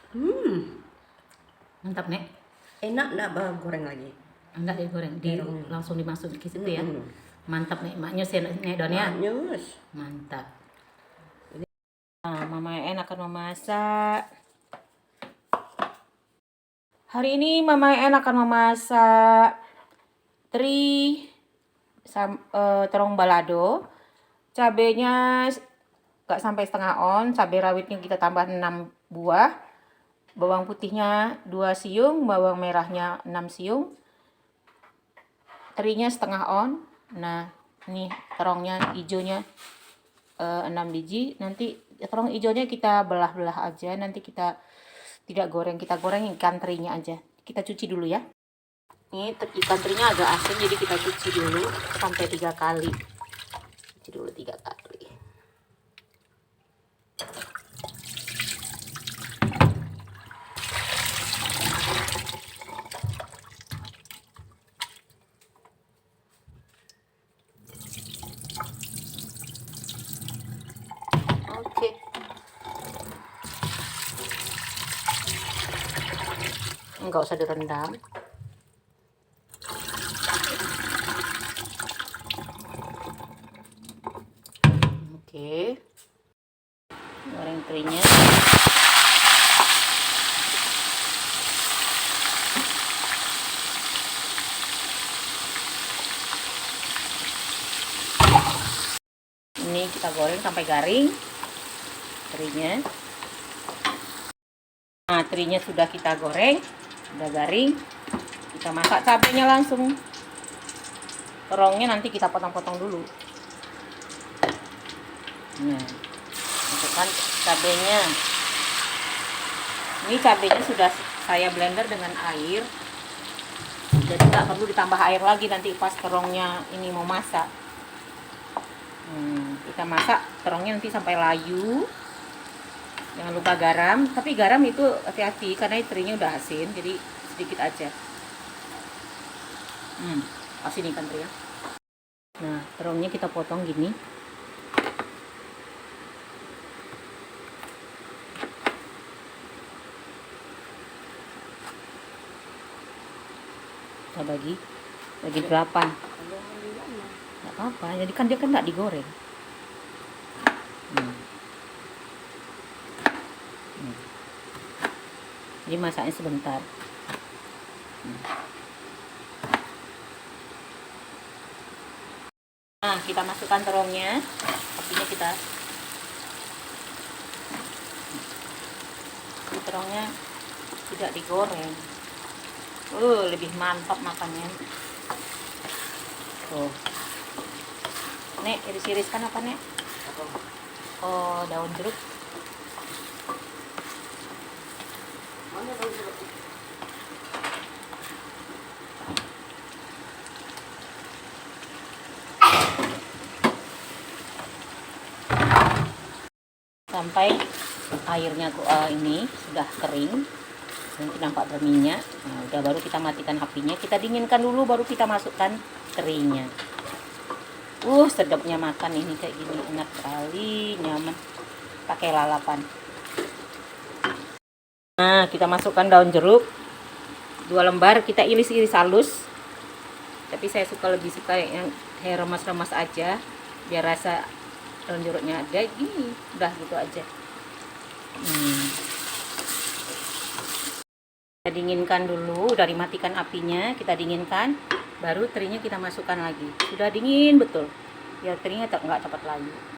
Hmm, Mantap, Nek. enak enggak Bang, goreng lagi? Enggak digoreng, Goreng. langsung dimasukin ke situ ya. Mm-mm. Mantap, Nek. Maknyus ya, Nek Don ya. Manis. Mantap. Nah, Mama En akan memasak. Hari ini Mama En akan memasak terong balado. Cabenya nggak sampai setengah on. Cabai rawitnya kita tambah 6 buah. Bawang putihnya 2 siung, bawang merahnya 6 siung. Terinya setengah on. Nah, ini terongnya hijaunya 6 biji. Nanti terong hijaunya kita belah-belah aja. Nanti kita tidak goreng, kita goreng ikan terinya aja. Kita cuci dulu ya. Ini ikan terinya agak asin, jadi kita cuci dulu sampai 3 kali. Cuci dulu 3 kali. Oke. Enggak usah direndam. Oke. Goreng terinya. Ini kita goreng sampai garing terinya. Nah, terinya sudah kita goreng, sudah garing. Kita masak cabenya langsung. Terongnya nanti kita potong-potong dulu. Nah, masukkan cabenya. Ini cabenya sudah saya blender dengan air. Jadi nggak perlu ditambah air lagi nanti pas terongnya ini mau masak. Kita masak terongnya nanti sampai layu. Jangan lupa garam, tapi garam itu hati-hati karena terinya udah asin, jadi sedikit aja. Asin ikan teri ya. Nah, terongnya kita potong gini. Kita bagi 8. Nggak apa-apa, jadi kan dia kan nggak digoreng. Jadi masaknya sebentar. Nah, kita masukkan terongnya. Apinya kita. Ini terongnya tidak digoreng. Lebih mantap makannya. Tuh. Nek, iris-iriskan apa, Nek? Oh, daun jeruk. Mana daun jeruk? Sampai airnya ini sudah kering, nanti nampak berminyak. Nah, udah baru kita matikan apinya, kita dinginkan dulu baru kita masukkan terinya. Sedapnya makan ini kayak gini, enak sekali, nyaman pakai lalapan. Nah, kita masukkan daun jeruk 2 lembar, kita iris-iris halus. Tapi saya lebih suka yang kayak remas-remas aja biar rasa daun jeruknya ada. Gini udah gitu aja. Kita dinginkan dulu, udah dimatikan apinya, kita dinginkan, baru terinya kita masukkan lagi. Sudah dingin betul, biar terinya nggak cepat layu.